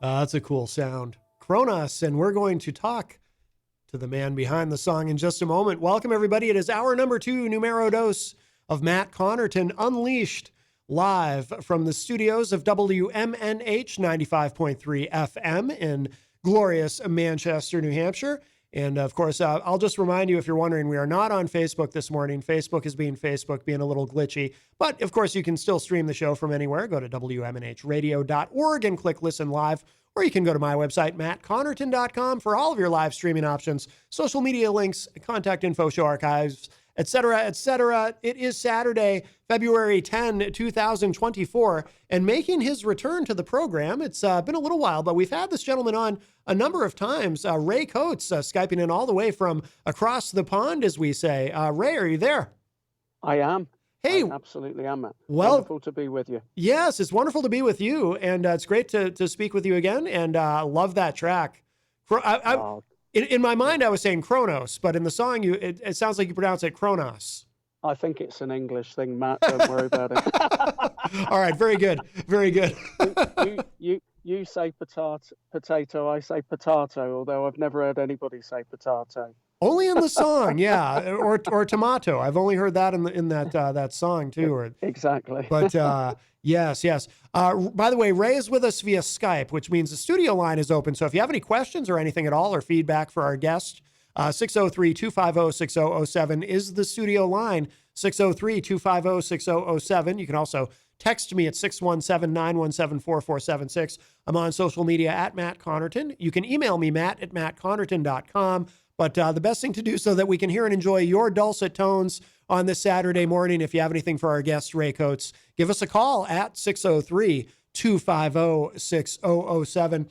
That's a cool sound. Kronos, and we're going to talk to the man behind the song in just a moment. Welcome, everybody. It is hour number 2, numero dos, of Matt Connarton Unleashed, live from the studios of WMNH 95.3 FM in glorious Manchester, New Hampshire. And of course, I'll just remind you, if you're wondering, we are not on Facebook this morning. Facebook is being Facebook, being a little glitchy. But of course, you can still stream the show from anywhere. Go to WMNHradio.org and click listen live. Or you can go to my website, mattconnerton.com, for all of your live streaming options, social media links, contact info, show archives, etc., etc. It is Saturday, February 10, 2024, and making his return to the program. It's been a little while, but we've had this gentleman on a number of times. Ray Coates, Skyping in all the way from across the pond, as we say. Ray, are you there? I am. Hey, I absolutely am, Matt. Well, wonderful to be with you. Yes, it's wonderful to be with you, and it's great to speak with you again, and love that track. In my mind, I was saying Kronos, but in the song, it sounds like you pronounce it Kronos. I think it's an English thing, Matt. Don't worry about it. All right, very good, very good. You say potato, I say potato, although I've never heard anybody say potato. Only in the song, yeah, or tomato. I've only heard that in that song too. Exactly. But yes. By the way, Ray is with us via Skype, which means the studio line is open. So if you have any questions or anything at all, or feedback for our guest, 603-250-6007 is the studio line. 603-250-6007. You can also text me at 617-917-4476. I'm on social media at Matt Connarton. You can email me, matt@mattconnerton.com. But the best thing to do so that we can hear and enjoy your dulcet tones on this Saturday morning, if you have anything for our guest, Ray Coates, give us a call at 603-250-6007.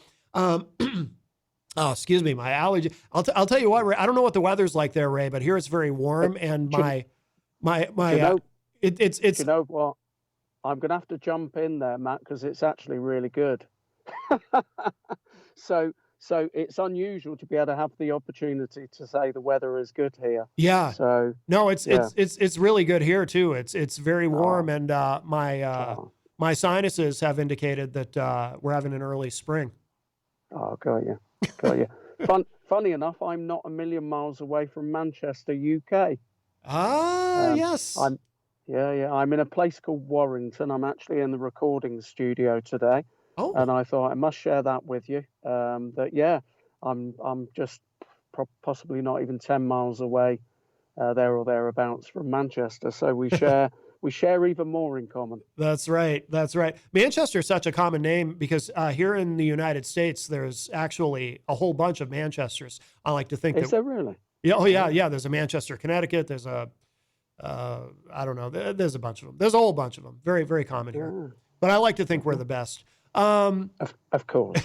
Oh, excuse me, my allergy. I'll tell you what, Ray, I don't know what the weather's like there, Ray, but here it's very warm, and it's. You know what? I'm going to have to jump in there, Matt, because it's actually really good. So it's unusual to be able to have the opportunity to say the weather is good here. Yeah. So no, it's really good here too. It's very warm, and my sinuses have indicated that we're having an early spring. Oh, got you. Funny enough, I'm not a million miles away from Manchester, UK. Yes. I'm in a place called Warrington. I'm actually in the recording studio today. Oh. And I thought I must share that with you. I'm just possibly not even 10 miles away, there or thereabouts from Manchester. So we share even more in common. That's right. Manchester is such a common name because here in the United States, there's actually a whole bunch of Manchesters. I like to think Is there really? Yeah. Oh yeah. There's a Manchester, Connecticut. There's a I don't know. There's a bunch of them. There's a whole bunch of them. Very, very common here. But I like to think we're the best. Of course.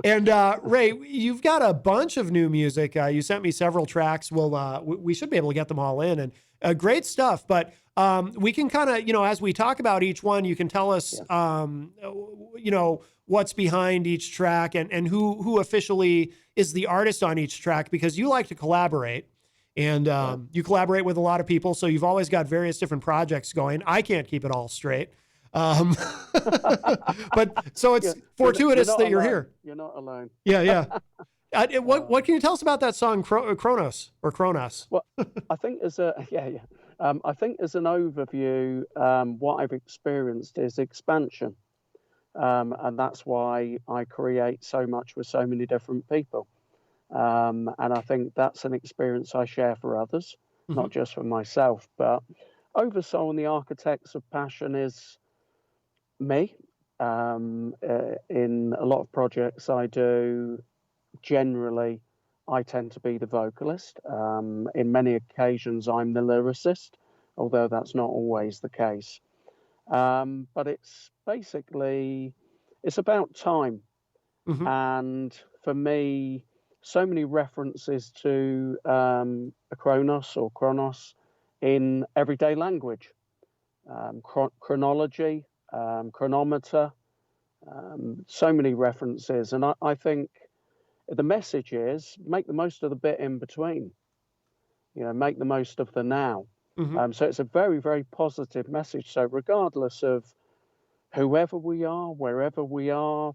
And Ray, you've got a bunch of new music. You sent me several tracks. We should be able to get them all in, and great stuff. But we can kind of, as we talk about each one, you can tell us, what's behind each track and who officially is the artist on each track, because you like to collaborate. And you collaborate with a lot of people, so you've always got various different projects going. I can't keep it all straight. But so it's fortuitous that you're here. You're not alone. Yeah. What can you tell us about that song, Kronos or Kronos? Well, I think as an overview, what I've experienced is expansion, and that's why I create so much with so many different people. And I think that's an experience I share for others, not just for myself. But Oversoul and the Architects of Passion is me. In a lot of projects I do, generally, I tend to be the vocalist. In many occasions, I'm the lyricist, although that's not always the case. But it's basically, it's about time. And for me, so many references to a Kronos or Chronos in everyday language, chronology, chronometer, so many references. And I think the message is make the most of the bit in between, make the most of the now. So it's a very, very positive message. So regardless of whoever we are, wherever we are,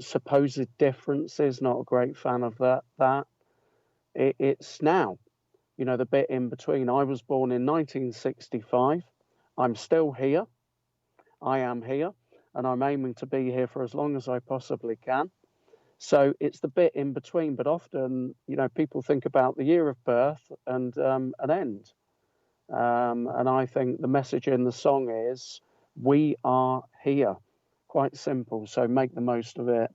supposed differences, not a great fan of that. It's now, the bit in between. I was born in 1965. I'm still here. I am here, and I'm aiming to be here for as long as I possibly can. So it's the bit in between. But often, people think about the year of birth and an end. And I think the message in the song is, we are here. Quite simple. So make the most of it.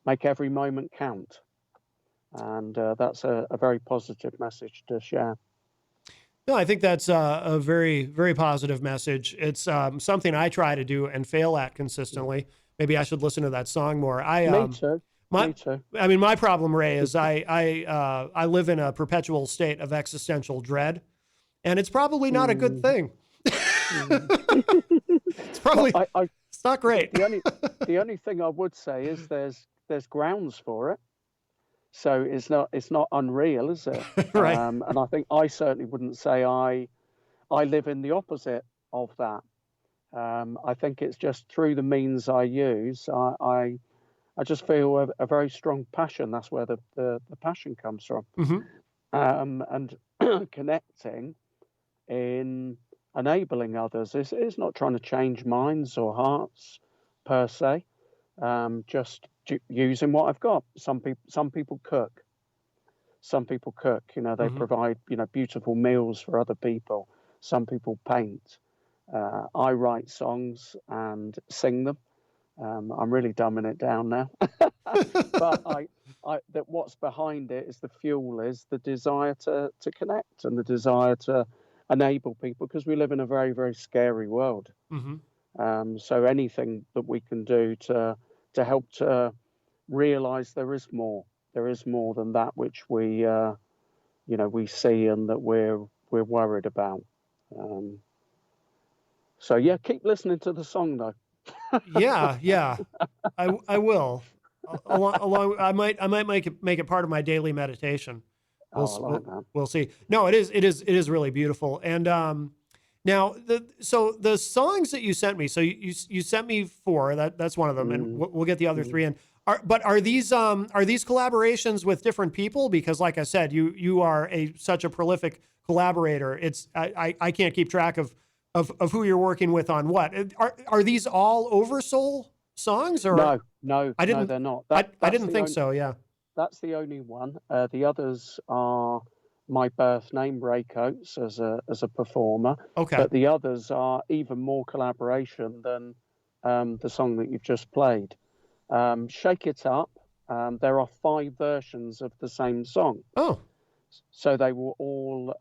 Make every moment count. And that's a very positive message to share. No, I think that's a very, very positive message. It's something I try to do and fail at consistently. Maybe I should listen to that song more. Me too. My, Me too. I mean, my problem, Ray, is I live in a perpetual state of existential dread, and it's probably not a good thing. It's probably it's not great. The only thing I would say is there's grounds for it. So it's not unreal, is it? Right. And I think I certainly wouldn't say I live in the opposite of that. I think it's just through the means I use, I just feel a very strong passion. That's where the passion comes from. Mm-hmm. And connecting in enabling others. It's not trying to change minds or hearts per se. Just using what I've got. Some people cook. Some people cook. They provide beautiful meals for other people. Some people paint. I write songs and sing them. I'm really dumbing it down now, but that what's behind it is the fuel, is the desire to connect and the desire to enable people, because we live in a very, very scary world. Mm-hmm. So anything that we can do to help to realize there is more than that which we see and that we're worried about. So yeah, keep listening to the song though. Yeah, I will. I might make it part of my daily meditation. We'll see. No, it is really beautiful. And now the songs that you sent me. So you sent me 4. That's one of them, and we'll get the other 3 in. Are these collaborations with different people? Because like I said, you are such a prolific collaborator. I can't keep track of who you're working with on what. Are these all Oversoul songs, or no, they're not. I didn't think so. Yeah, that's the only one. The others are my birth name, Ray Coates, as a performer. Okay, but the others are even more collaboration than the song that you've just played. Shake It Up. There are 5 versions of the same song. Oh, so they were all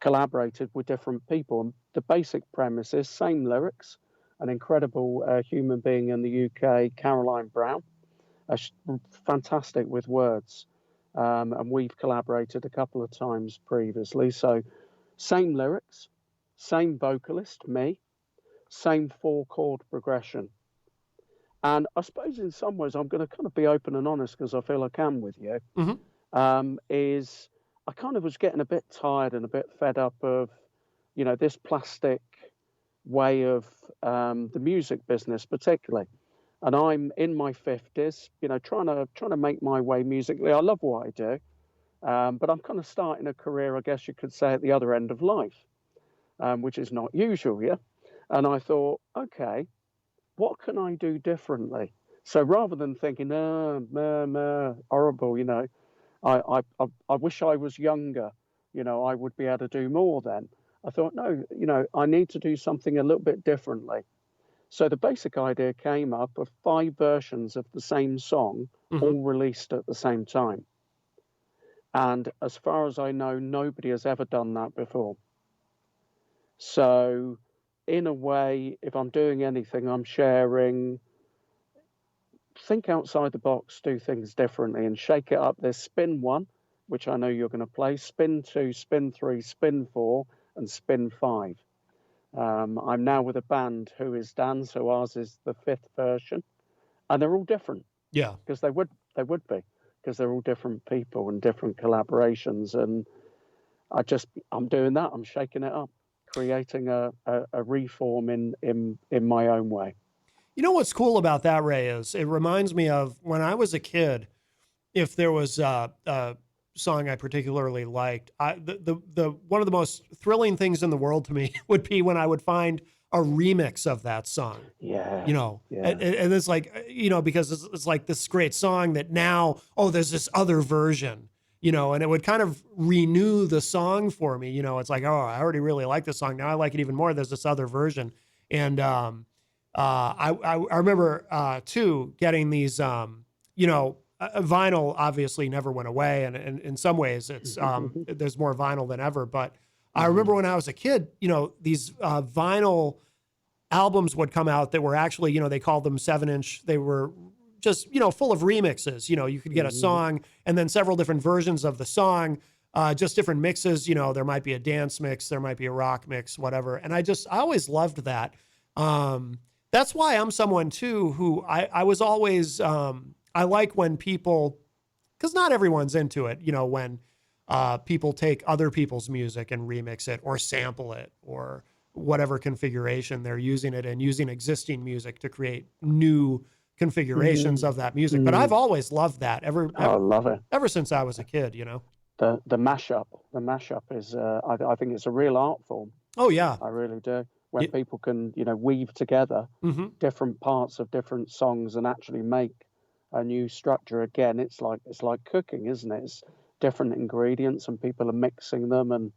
collaborated with different people. And the basic premise is same lyrics. An incredible human being in the UK, Caroline Brown, fantastic with words. And we've collaborated a couple of times previously. So same lyrics, same vocalist, me, same 4-chord progression. And I suppose in some ways I'm going to kind of be open and honest, because I feel I can with you. Is I kind of was getting a bit tired and a bit fed up of, this plastic way of the music business particularly. And I'm in my 50s, trying to make my way musically. I love what I do, but I'm kind of starting a career, I guess you could say, at the other end of life, which is not usual, yeah. And I thought, okay, what can I do differently? So rather than thinking, horrible, I wish I was younger, I would be able to do more then. I thought, no, I need to do something a little bit differently. So the basic idea came up of 5 versions of the same song, all released at the same time. And as far as I know, nobody has ever done that before. So in a way, if I'm doing anything, I'm sharing, think outside the box, do things differently and shake it up. There's spin 1, which I know you're going to play, spin 2, spin 3, spin 4, and spin 5. I'm now with a band who is Dan, so ours is the 5th version, and they're all different. Yeah, because they would be, because they're all different people and different collaborations, and I'm doing that. I'm shaking it up. creating a reform in my own way. You know what's cool about that, Ray, is it reminds me of when I was a kid. If there was a song I particularly liked, the one of the most thrilling things in the world to me would be when I would find a remix of that song. Yeah, You know, yeah. and it's like, you know, because it's like this great song that now, oh, there's this other version, you know, and it would kind of renew the song for me. You know, it's like, oh, I already really like this song. Now I like it even more. There's this other version. And I remember too getting these, you know, vinyl obviously never went away. And in some ways it's, there's more vinyl than ever. But I remember when I was a kid, you know, these vinyl albums would come out that were actually, you know, they called them 7-inch. They were just, you know, full of remixes. You know, you could get a song and then several different versions of the song, just different mixes. You know, there might be a dance mix, there might be a rock mix, whatever. And I always loved that. That's why I'm someone too, who I was always, I like when people, cause not everyone's into it, you know, when people take other people's music and remix it or sample it or whatever configuration they're using it and using existing music to create new configurations of that music. But I've always loved that I love it ever since I was a kid, you know. The mashup is I think it's a real art form. Oh yeah, I really do. When people can, you know, weave together different parts of different songs and actually make a new structure. Again, it's like cooking, isn't it? It's different ingredients and people are mixing them, and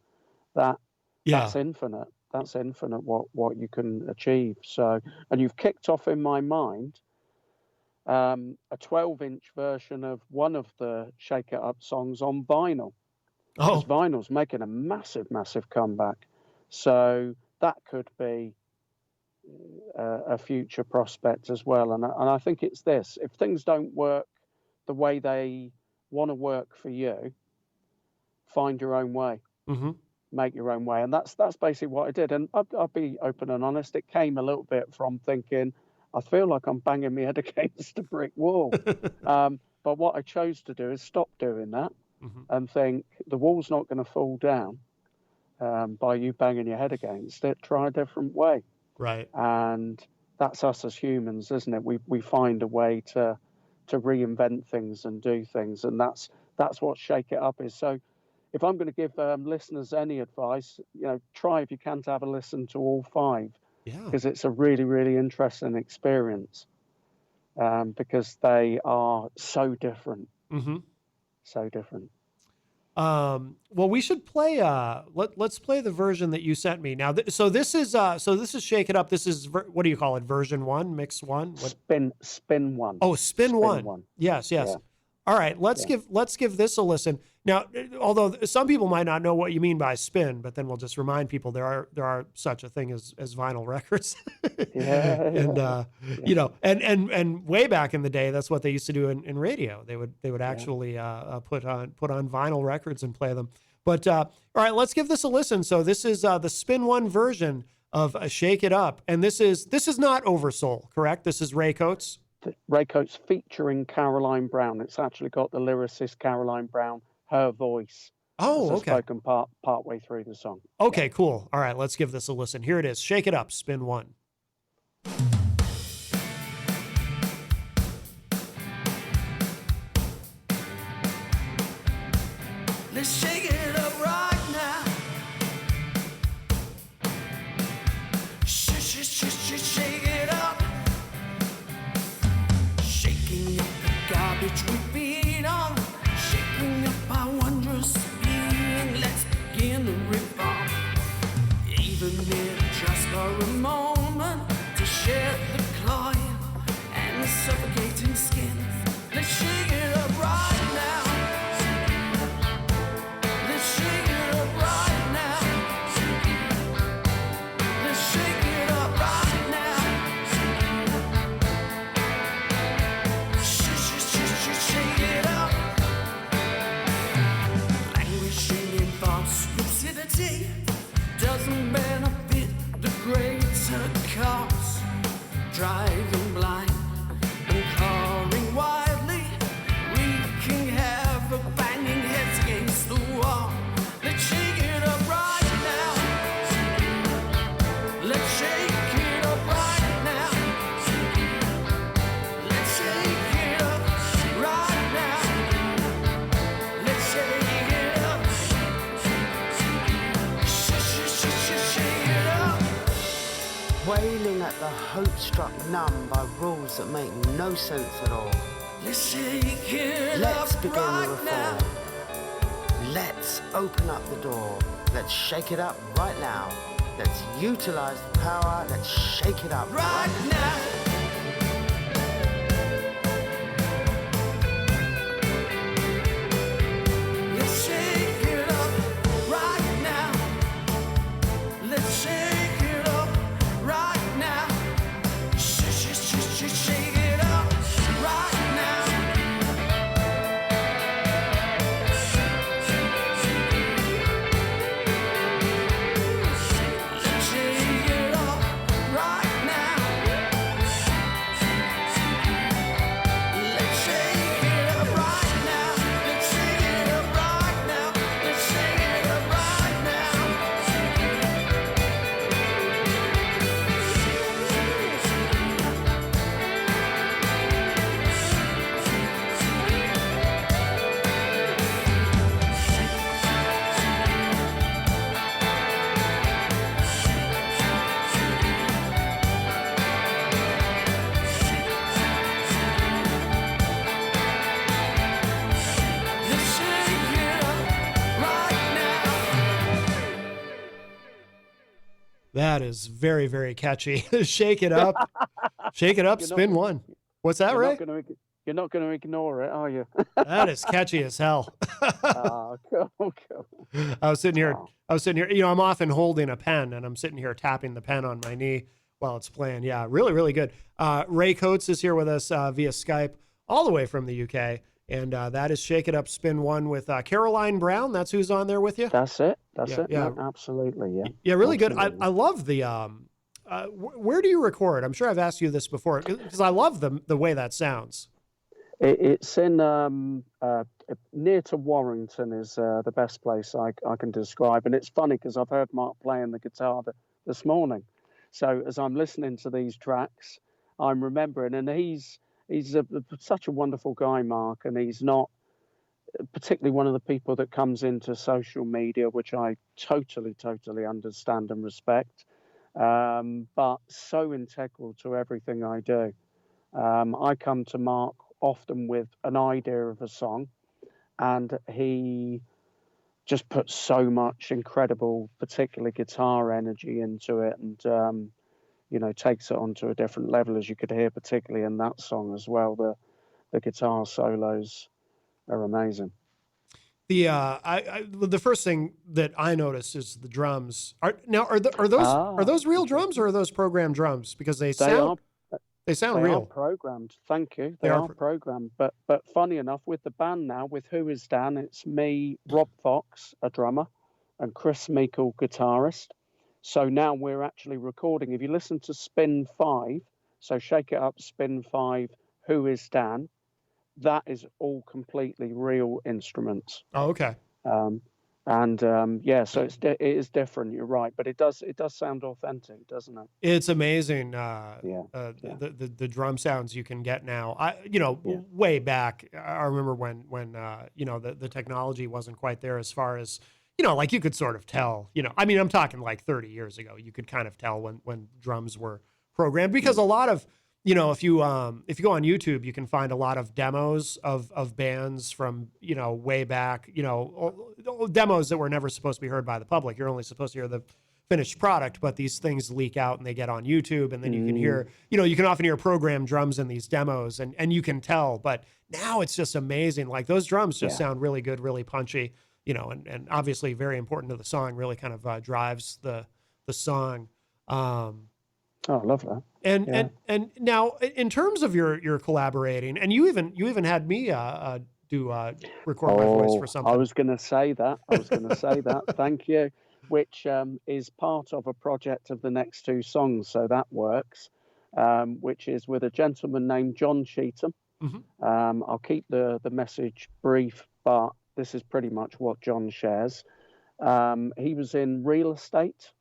that's infinite. That's infinite what you can achieve. So, and you've kicked off in my mind a 12-inch version of one of the Shake It Up songs on vinyl. Oh, because vinyl's making a massive comeback. So that could be a future prospect as well. And I think it's this: if things don't work the way they want to work for you, find your own way. Make your own way. And that's basically what I did. And I'll be open and honest, it came a little bit from thinking, I feel like I'm banging my head against a brick wall. But what I chose to do is stop doing that and think the wall's not going to fall down by you banging your head against it. Try a different way. right. And that's us as humans, isn't it? We find a way to reinvent things and do things. And that's what Shake It Up is. So if I'm going to give listeners any advice, you know, try if you can to have a listen to all 5, because it's a really, really interesting experience, because they are so different, so different. Well, we should play. Let's play the version that you sent me now. So this is Shake It Up. This is what do you call it? Version 1, mix 1. What? Spin 1. Oh, spin 1. Yes. Yeah. All right, let's give this a listen. Now, although some people might not know what you mean by spin, but then we'll just remind people there are such a thing as vinyl records. And you know, and way back in the day, that's what they used to do in radio. They would actually put on vinyl records and play them. But all right, let's give this a listen. So this is the spin 1 version of Shake It Up, and this is not Oversoul, correct? This is Ray Coates. Ray Coates featuring Caroline Brown. It's actually got the lyricist Caroline Brown, her voice. Oh, okay. Spoken part way through the song. Okay, cool. All right, let's give this a listen. Here it is. Shake It Up, spin 1. Let's shake it up right now. Shake it up. Shaking up the garbage we feed on. Shaking up our wondrous being. Let's begin to reform. Even if just for a moment, to share the cloying and the suffocating skin. Let's shake it up right now. Doesn't benefit the greater cause. struck numb by rules that make no sense at all. Let's shake it Let's up begin the right reform. now. Let's open up the door. Let's shake it up right now. Let's utilize the power. Let's shake it up Right now. Let's shake it up right now. Let's shake it up right now. Shake it up right now. Let's shake it up right now. Let's shake it up right now. Let's shake it up right now. Let's shake it up right now. Let's shake it up right now. That is very, very catchy. Shake it up, You're not- spin one. What's that, Ray? You're not going to ignore it, are you? That is catchy as hell. Ah, cool. I was sitting here. Oh. You know, I'm often holding a pen and I'm sitting here tapping the pen on my knee while it's playing. Yeah, really, really good. Ray Coates is here with us via Skype, all the way from the UK. And that is Shake It Up Spin One with Caroline Brown. That's who's on there with you. That's it. Yeah. No, absolutely, yeah. Yeah, really good. Absolutely. I love the. Where do you record? I'm sure I've asked you this before because I love the way that sounds. It's in near to Warrington is the best place I can describe. And it's funny because I've heard Mark playing the guitar this morning. So as I'm listening to these tracks, I'm remembering, and he's such a wonderful guy, Mark, and he's not particularly one of the people that comes into social media, which I totally understand and respect, but so integral to everything I do. I come to Mark often with an idea of a song, and he just puts so much incredible, particularly guitar energy into it, and takes it onto a different level, as you could hear, particularly in that song as well. The guitar solos are amazing. The first thing that I noticed is the drums. Are those real drums or are those programmed drums? Because they sound real. Are programmed. Thank you. They are programmed. But funny enough, with the band now, with Who Is Dan, it's me, Rob Fox, a drummer, and Chris Meikle, guitarist. So now we're actually recording. If you listen to Spin 5, so Shake It Up, Spin 5, Who Is Dan, that is all completely real instruments. Oh, okay. So it is different. You're right, but it does sound authentic, doesn't it? It's amazing. The drum sounds you can get now. Way back, I remember when the technology wasn't quite there as far as, like you could sort of tell, I'm talking like 30 years ago, you could kind of tell when drums were programmed, because a lot of, if you go on YouTube, you can find a lot of demos of bands from, way back, demos that were never supposed to be heard by the public. You're only supposed to hear the finished product, but these things leak out and they get on YouTube, and then you can hear, you can often hear programmed drums in these demos, and you can tell. But now it's just amazing. Like those drums just sound really good, really punchy, and obviously very important to the song, really kind of drives the song. Oh, I love that. And now in terms of your collaborating, and you even had me record my voice for something. I was going to say that. Thank you. Which is part of a project of the next two songs, so that works. Which is with a gentleman named John Cheetham. Mm-hmm. I'll keep the message brief, but this is pretty much what John shares. He was in real estate,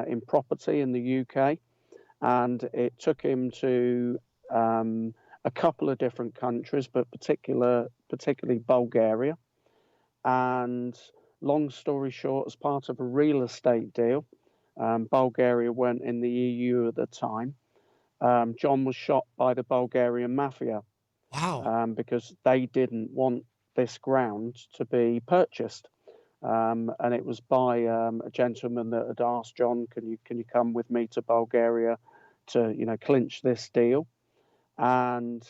in property in the UK. And it took him to a couple of different countries, but particularly Bulgaria. And long story short, as part of a real estate deal, Bulgaria weren't in the EU at the time. John was shot by the Bulgarian mafia Wow. because they didn't want this ground to be purchased. And it was by a gentleman that had asked John, can you come with me to Bulgaria to, clinch this deal? And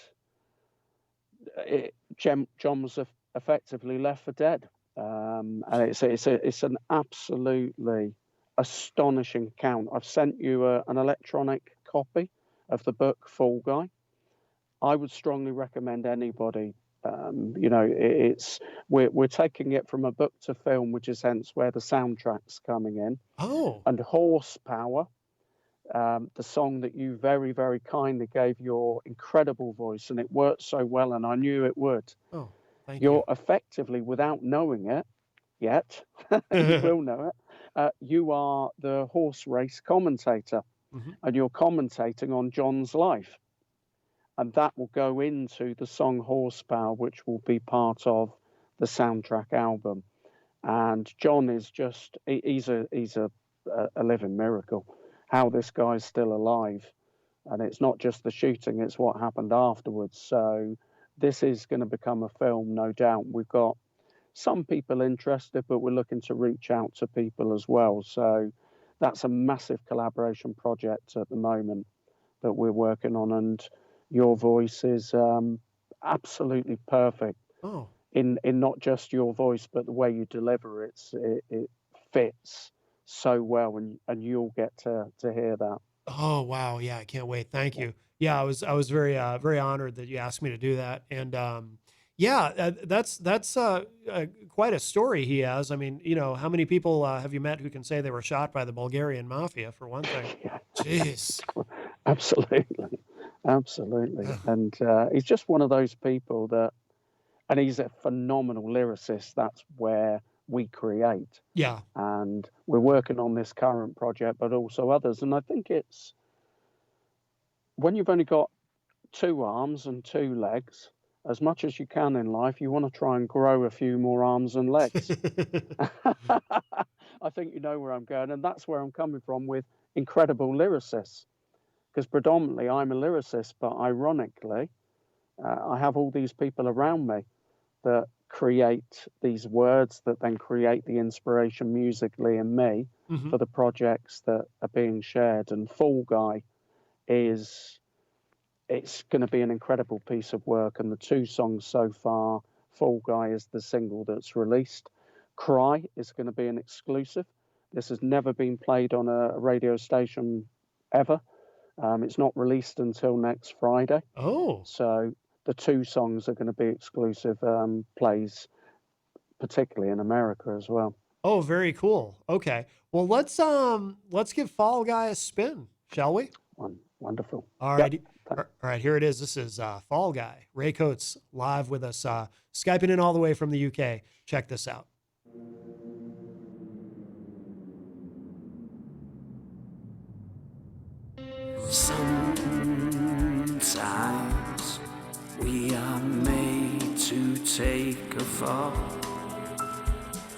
John was effectively left for dead. And it's an absolutely astonishing account. I've sent you an electronic copy of the book Fall Guy. I would strongly recommend anybody. We're taking it from a book to film, which is hence where the soundtrack's coming in. Oh. And Horsepower, the song that you very, very kindly gave your incredible voice, and it worked so well, and I knew it would. Oh, thank You're you. effectively, without knowing it yet, you will know it. You are the horse race commentator, and you're commentating on John's life. And that will go into the song Horsepower, which will be part of the soundtrack album. And John is he's a living miracle. How this guy's still alive. And it's not just the shooting, it's what happened afterwards. So this is going to become a film, no doubt. We've got some people interested, but we're looking to reach out to people as well. So that's a massive collaboration project at the moment that we're working on. And your voice is absolutely perfect in not just your voice, but the way you deliver it. It fits so well, and you'll get to hear that. Oh, wow. Yeah, I can't wait. Thank you. Yeah, I was very very honored that you asked me to do that. And that's quite a story he has. I mean, how many people have you met who can say they were shot by the Bulgarian mafia, for one thing? Yeah. Jeez. Absolutely. And he's just one of those people and he's a phenomenal lyricist. That's where we create. Yeah. And we're working on this current project, but also others. And I think it's when you've only got 2 arms and 2 legs, as much as you can in life, you want to try and grow a few more arms and legs. I think you know where I'm going. And that's where I'm coming from with incredible lyricists. Because predominantly I'm a lyricist, but ironically, I have all these people around me that create these words that then create the inspiration musically in me for the projects that are being shared. And Fall Guy it's going to be an incredible piece of work. And the 2 songs so far, Fall Guy is the single that's released. Cry is going to be an exclusive. This has never been played on a radio station ever. It's not released until next Friday. Oh. So the 2 songs are going to be exclusive plays, particularly in America as well. Oh, very cool. Okay. Well, let's give Fall Guy a spin, shall we? Wonderful. All right. All right, here it is. This is Fall Guy. Ray Coates live with us, Skyping in all the way from the UK. Check this out. Sometimes we are made to take a fall,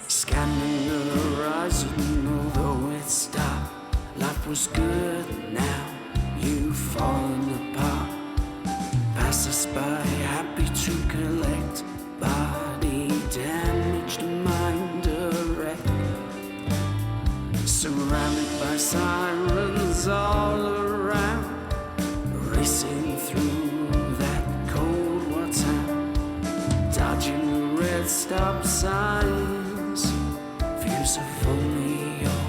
scanning the horizon, although it's dark. Life was good, now you've fallen apart. Pass us by, happy to collect. Body damaged, mind a wreck. Surrounded by sirens all around, racing through that cold war town, dodging the red stop signs, views of only your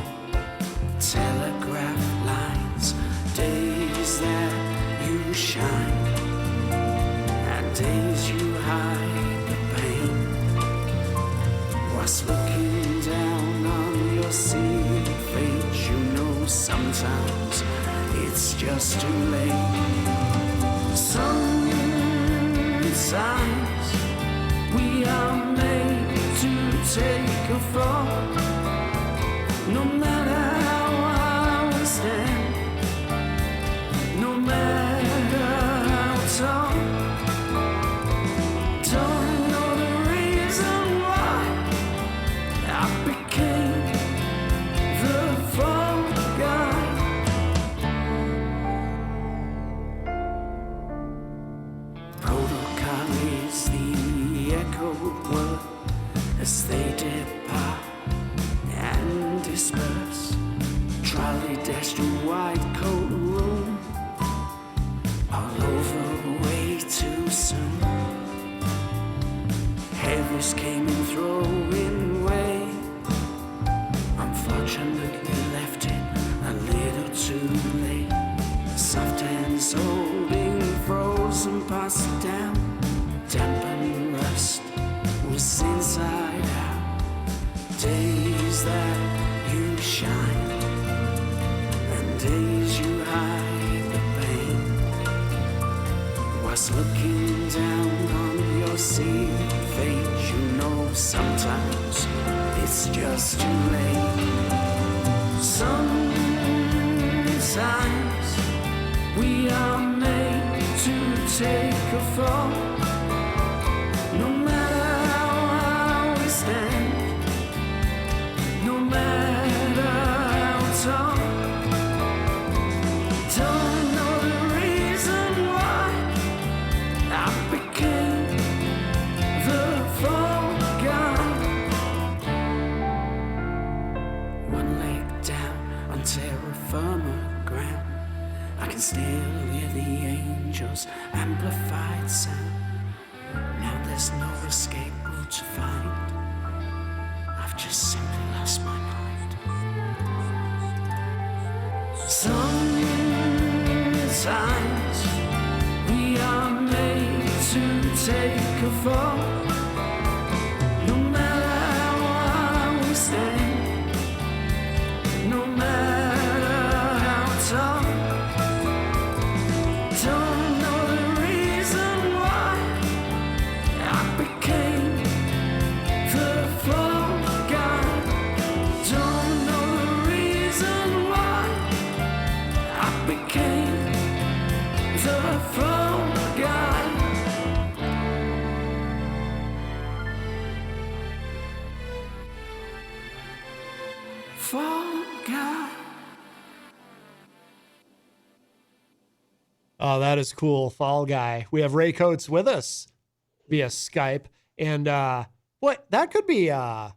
telegraph lines. Days that you shine, and days you hide the pain, whilst looking down on your sea of fate. You know sometimes it's just too late. Sometimes we are made to take a fall, no matter how high we stand, no matter how tall. Don't know the reason why I became the fall guy. as they depart and disperse. Trolley dashed a white coat room, all over way too soon. Harris came in throwing way, unfortunately left it a little too late. Soft hands holding frozen pasta down, dampened rust was inside out. Days that you shine and days you hide the pain, whilst looking down on your sea fate. You know sometimes it's just too late. Sometimes we are made to take a fall, no matter how we stand, no matter how tall. Don't know the reason why I became the fall guy. One leg down on terra firma ground, I can still hear the angels' amplified sound. Now there's no escape route to find. I've just simply lost my mind. Sometimes we are made to take a fall, no matter how we stand, no matter how tall. Don't know the reason why I became the fall guy. Don't know the reason why I became the fall guy. Fall guy. Oh, that is cool. Fall Guy. We have Ray Coates with us via Skype. And what that could be a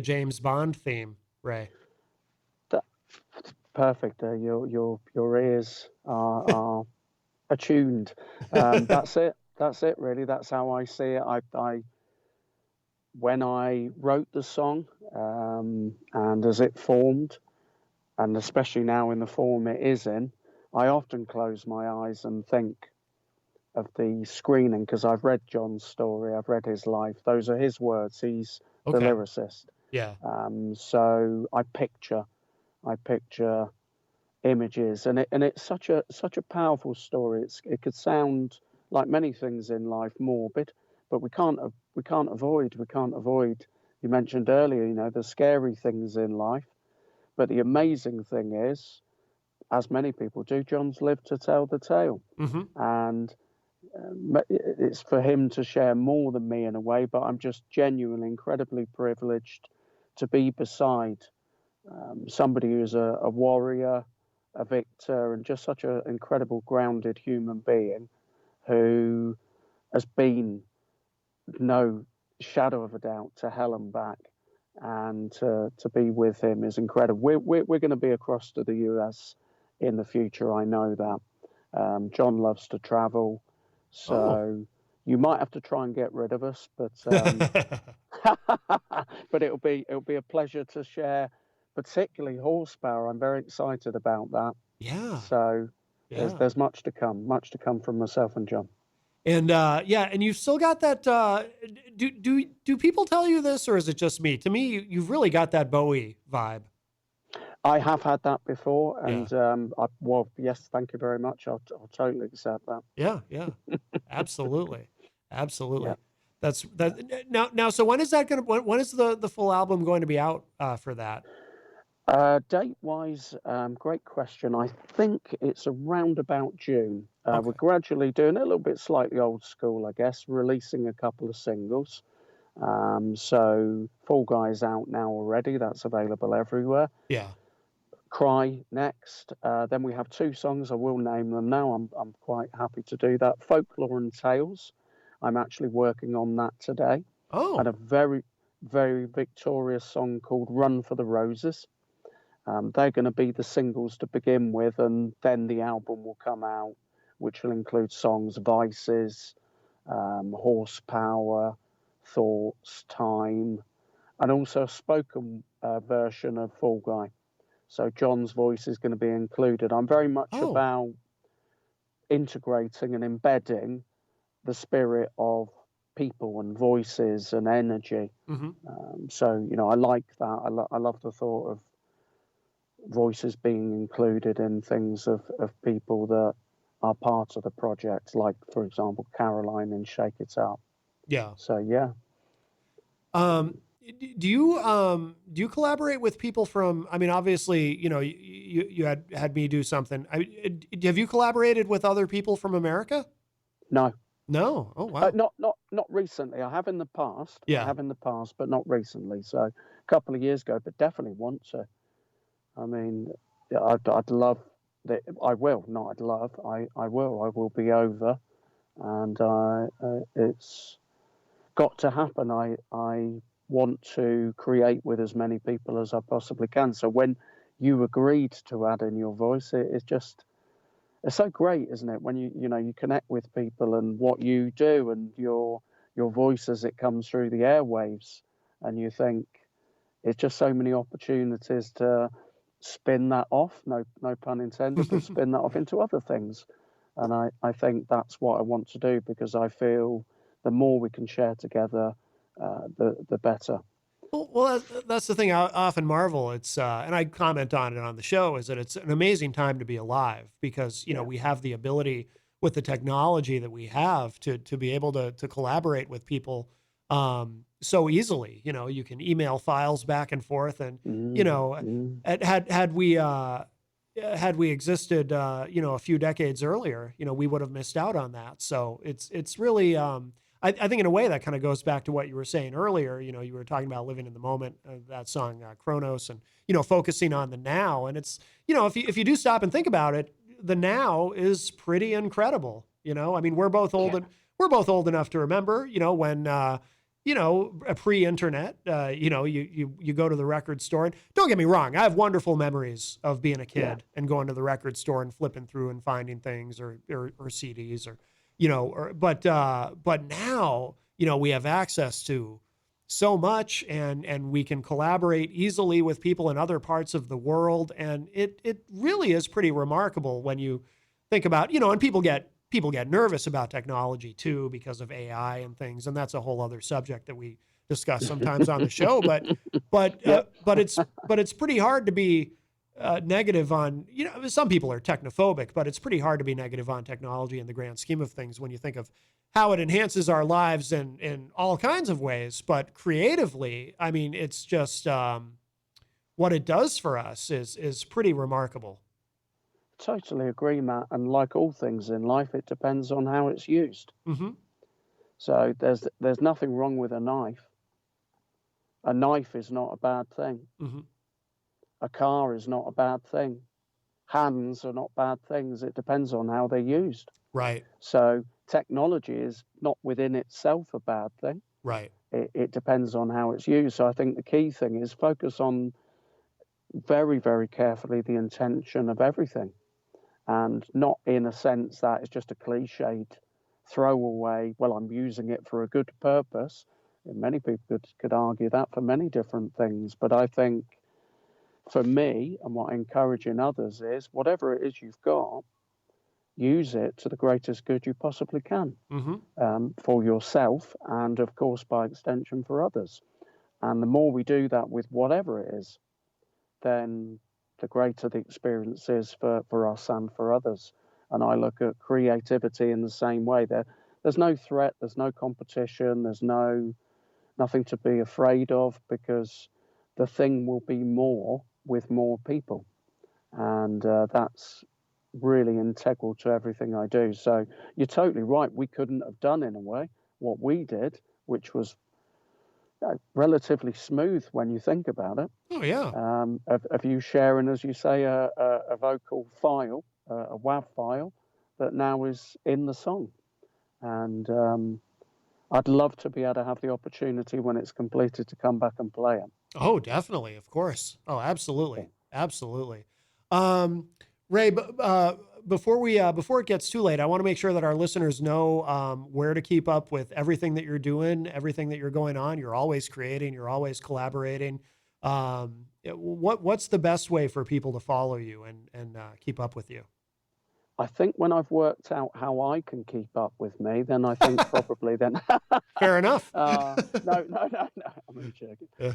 James Bond theme, Ray. Perfect. Your ears are attuned. That's it. That's it. Really. That's how I see it. I when I wrote the song, and as it formed, and especially now in the form it is in, I often close my eyes and think of the screening, because I've read John's story, I've read his life. Those are his words. He's the lyricist. Yeah. So I picture images, and it's such a powerful story. It could sound like many things in life morbid, but we can't avoid. You mentioned earlier, the scary things in life, but the amazing thing is, as many people do, John's lived to tell the tale. Mm-hmm. And it's for him to share more than me in a way, but I'm just genuinely incredibly privileged to be beside somebody who's a warrior, a victor, and just such an incredible grounded human being who has been no shadow of a doubt to hell and back. And to be with him is incredible. We're going to be across to the US in the future. I know that. John loves to travel, so you might have to try and get rid of us, but but it'll be a pleasure to share, particularly horsepower. I'm very excited about that. Yeah. So there's much to come from myself and John. And and you've still got that. Do people tell you this, or is it just me? To me, you've really got that Bowie vibe. I have had that before, and yes, thank you very much. I'll totally accept that. Yeah, absolutely. Yeah. That's that. Now, so when is that going to? When is the full album going to be out for that? Date-wise, great question. I think it's around about June. We're gradually doing it a little bit slightly old school, I guess, releasing a couple of singles. So Fall Guy's out now already. That's available everywhere. Yeah. Cry next. Then we have 2 songs. I will name them now. I'm quite happy to do that. Folklore and Tales. I'm actually working on that today. Oh. And a very very victorious song called Run for the Roses. They're going to be the singles to begin with, and then the album will come out, which will include songs Vices, Horsepower, Thoughts, Time, and also a spoken version of Fall Guy. So John's voice is going to be included. I'm very much about integrating and embedding the spirit of people and voices and energy. So, you know, I like that. I love the thought of voices being included in things of people that are part of the project, like, for example, Caroline in Shake It Up. Yeah. So, yeah. Do you collaborate with people from, I mean, obviously, you know, you had me do something. Have you collaborated with other people from America? No. No. Oh, wow. Not recently. I have in the past. Yeah. I have in the past, but not recently. So a couple of years ago, but definitely want to. I mean, yeah, I'd love that. I will, not I'd love. I will. I will be over, and it's got to happen. I want to create with as many people as I possibly can. So when you agreed to add in your voice, it's so great, isn't it? When you connect with people and what you do and your voice as it comes through the airwaves, and you think it's just so many opportunities to spin that off, no pun intended, but spin that off into other things. And I think that's what I want to do, because I feel the more we can share together, the better. Well, that's the thing. I often marvel. It's and I comment on it on the show, is that it's an amazing time to be alive, because you know we have the ability with the technology that we have to be able to collaborate with people so easily. You know, you can email files back and forth, and you know, had we existed, you know, a few decades earlier, you know, we would have missed out on that. So it's really. I think in a way that kind of goes back to what you were saying earlier. You know, you were talking about living in the moment, that song Kronos, and, you know, focusing on the now. And it's, you know, if you do stop and think about it, the now is pretty incredible. You know, I mean, we're both old enough to remember, you know, when, you know, a pre-internet, you know, you go to the record store, and don't get me wrong, I have wonderful memories of being a kid and going to the record store and flipping through and finding things or CDs or, you know, but now, you know, we have access to so much, and we can collaborate easily with people in other parts of the world. And it really is pretty remarkable when you think about, you know, and people get nervous about technology too, because of AI and things. And that's a whole other subject that we discuss sometimes on the show, but it's pretty hard to be negative on, you know, some people are technophobic, but it's pretty hard to be negative on technology in the grand scheme of things when you think of how it enhances our lives in all kinds of ways. But creatively, I mean, it's just what it does for us is pretty remarkable. Totally agree, Matt. And like all things in life, it depends on how it's used. Mm-hmm. So there's nothing wrong with a knife. A knife is not a bad thing. Mm-hmm. A car is not a bad thing. Hands are not bad things. It depends on how they're used. Right. So technology is not within itself a bad thing. Right. It depends on how it's used. So I think the key thing is focus on very, very carefully the intention of everything, and not in a sense that it's just a cliched throwaway, well, I'm using it for a good purpose. And many people could argue that for many different things. But I think for me, and what I encourage in others, is whatever it is you've got, use it to the greatest good you possibly can, for yourself and, of course, by extension, for others. And the more we do that with whatever it is, then the greater the experience is for us and for others. And I look at creativity in the same way. There's no threat, there's no competition, there's nothing to be afraid of, because the thing will be more with more people. And that's really integral to everything I do. So you're totally right. We couldn't have done, in a way, what we did, which was relatively smooth when you think about it. Oh, yeah. Of you sharing, as you say, a vocal file, a WAV file that now is in the song. And I'd love to be able to have the opportunity when it's completed to come back and play it. Oh, definitely, of course. Oh, Yeah. absolutely, absolutely. Ray, before it gets too late, I want to make sure that our listeners know where to keep up with everything that you're doing, everything that you're going on. You're always creating, you're always collaborating. What's the best way for people to follow you and keep up with you? I think when I've worked out how I can keep up with me, then I think probably then. Fair enough. No. I'm only joking. Yeah.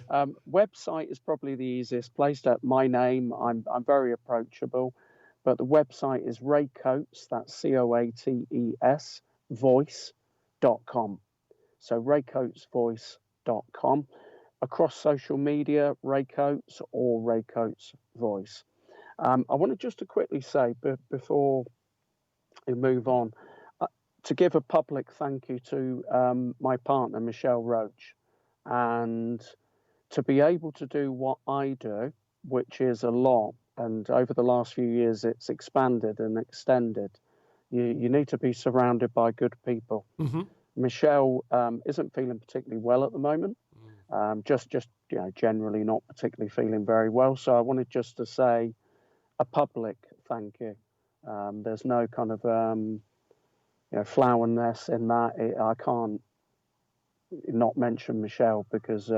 Website is probably the easiest place. To my name, I'm very approachable, but the website is Ray Coates. That's Coates voice.com. So raycoatesvoice.com. Across social media, Ray Coates or Ray Coates Voice. I wanted just to quickly say before we move on, to give a public thank you to my partner, Michelle Roach, and to be able to do what I do, which is a lot, and over the last few years it's expanded and extended. You need to be surrounded by good people. Mm-hmm. Michelle isn't feeling particularly well at the moment, just generally not particularly feeling very well. So I wanted just to say a public thank you. There's no kind of flowerness in that. I can't not mention Michelle because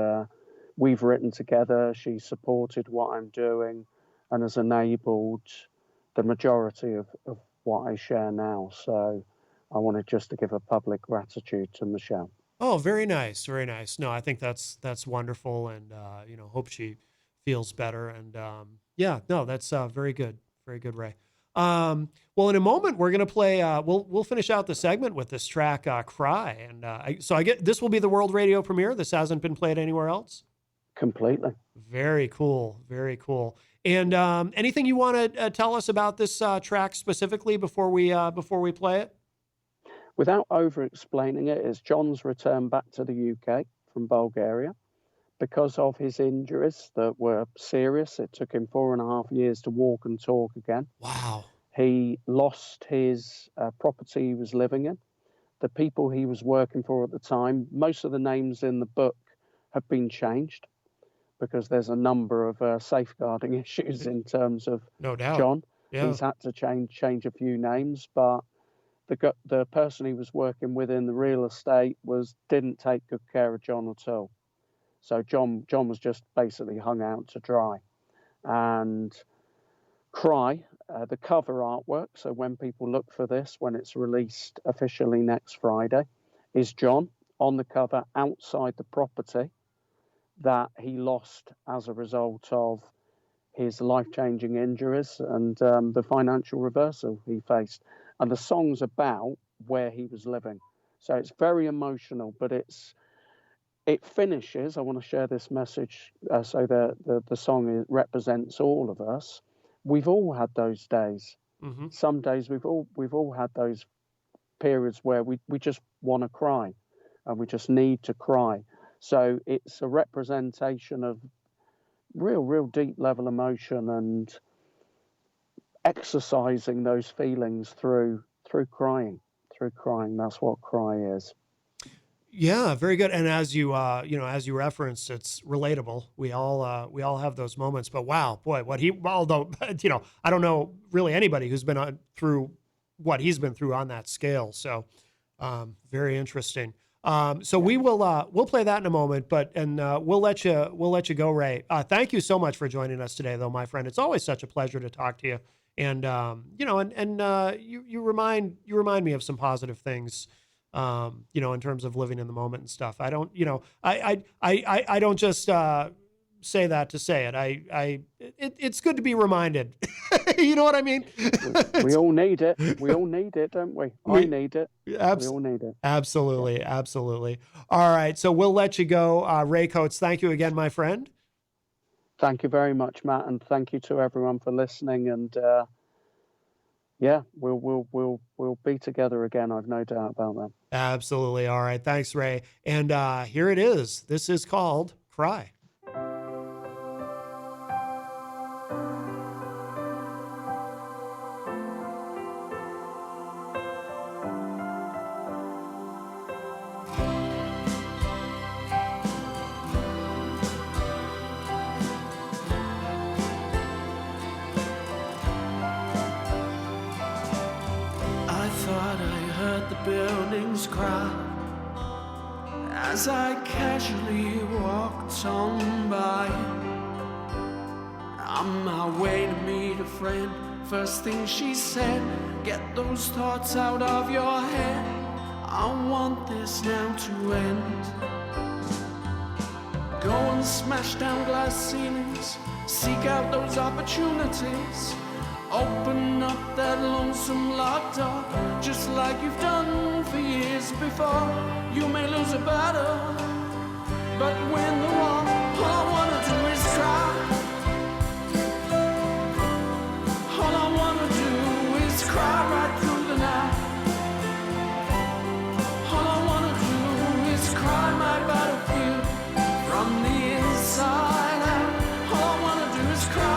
we've written together. She supported what I'm doing and has enabled the majority of what I share now. So I wanted just to give a public gratitude to Michelle. Oh, very nice, very nice. No, I think that's wonderful, and hope she feels better. And yeah, no, that's very good, Ray. Well, in a moment we're gonna play. We'll finish out the segment with this track, "Cry," and so I get this will be the world radio premiere. This hasn't been played anywhere else. Completely. Very cool, very cool. And anything you want to tell us about this track specifically before we play it? Without over explaining it, it's John's return back to the UK from Bulgaria because of his injuries that were serious. It took him 4.5 years to walk and talk again. Wow. He lost his property he was living in. The people he was working for at the time, most of the names in the book have been changed because there's a number of safeguarding issues in terms of No doubt. John. Yeah. He's had to change a few names, but the person he was working with in the real estate didn't take good care of John at all. So John was just basically hung out to dry. And Cry, the cover artwork, so when people look for this, when it's released officially next Friday, is John on the cover outside the property that he lost as a result of his life-changing injuries and the financial reversal he faced. And the song's about where he was living. So it's very emotional, but it finishes. I want to share this message so that the song represents all of us. We've all had those days. Mm-hmm. Some days we've all had those periods where we just want to cry and we just need to cry. So it's a representation of real deep level emotion and exercising those feelings through crying. That's what Cry is. Yeah, very good. And as you as you referenced, it's relatable. We all have those moments. But wow, boy, although I don't know really anybody who's been through what he's been through on that scale. So very interesting. So we'll play that in a moment, but we'll let you go, Ray. Thank you so much for joining us today, though, my friend. It's always such a pleasure to talk to you. And you remind me of some positive things. In terms of living in the moment and stuff. I don't, I don't just say that to say it. It's good to be reminded. You know what I mean? We all need it. We all need it, don't we? I need it. We all need it. Absolutely. Absolutely. All right. So we'll let you go. Ray Coates, thank you again, my friend. Thank you very much, Matt. And thank you to everyone for listening. And, yeah, we'll be together again. I've no doubt about that. Absolutely. All right. Thanks, Ray. And here it is. This is called Cry. silence cry as I casually walked on by. On my way to meet a friend, first thing she said, get those thoughts out of your head. I want this now to end. Go and smash down glass ceilings, seek out those opportunities. Open up that lonesome locked door, just like you've done for years before. You may lose a battle, but win the war. All I wanna do is cry. All I wanna do is cry right through the night. All I wanna do is cry my battlefield from the inside out. All I wanna do is cry.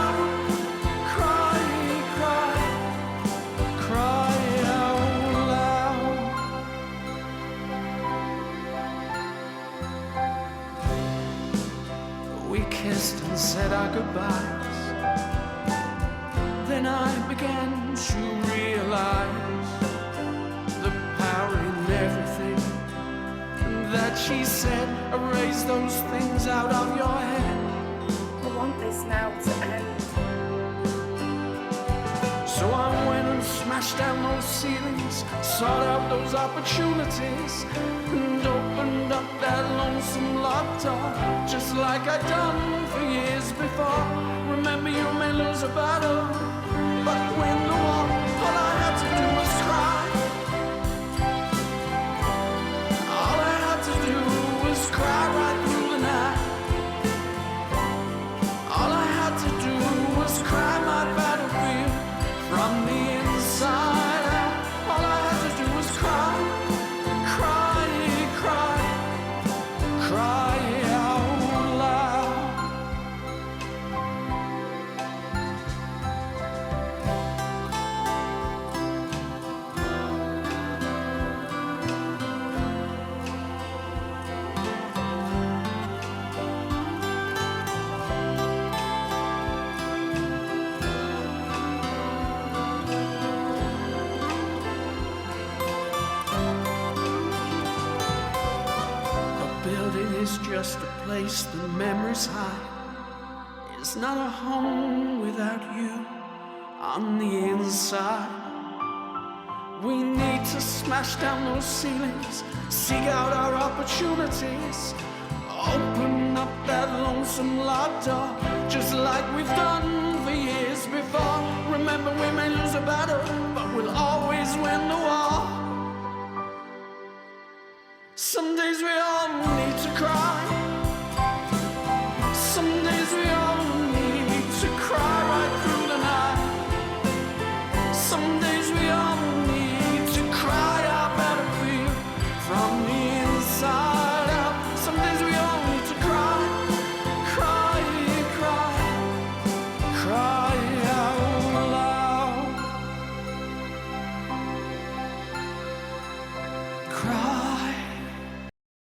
And said our goodbyes. Then I began to realize the power in everything that she said. Erase those things out of your head. I want this now to end. So I went and smashed down those ceilings, sought out those opportunities, and opened up that lonesome locked door, just like I'd done for years before. Remember, you may lose a battle, but win the war. All I had to do was cry. All I had to do was cry right through the night. All I had to do was cry my battlefield from the inside out. All I had to do was cry, cry, cry, cry out loud. Is just a place the memories hide. It's not a home without you on the inside. We need to smash down those ceilings, seek out our opportunities, open up that lonesome locked door, just like we've done for years before. Remember, we may lose a battle, but we'll always win the war. Some days we all need to cry.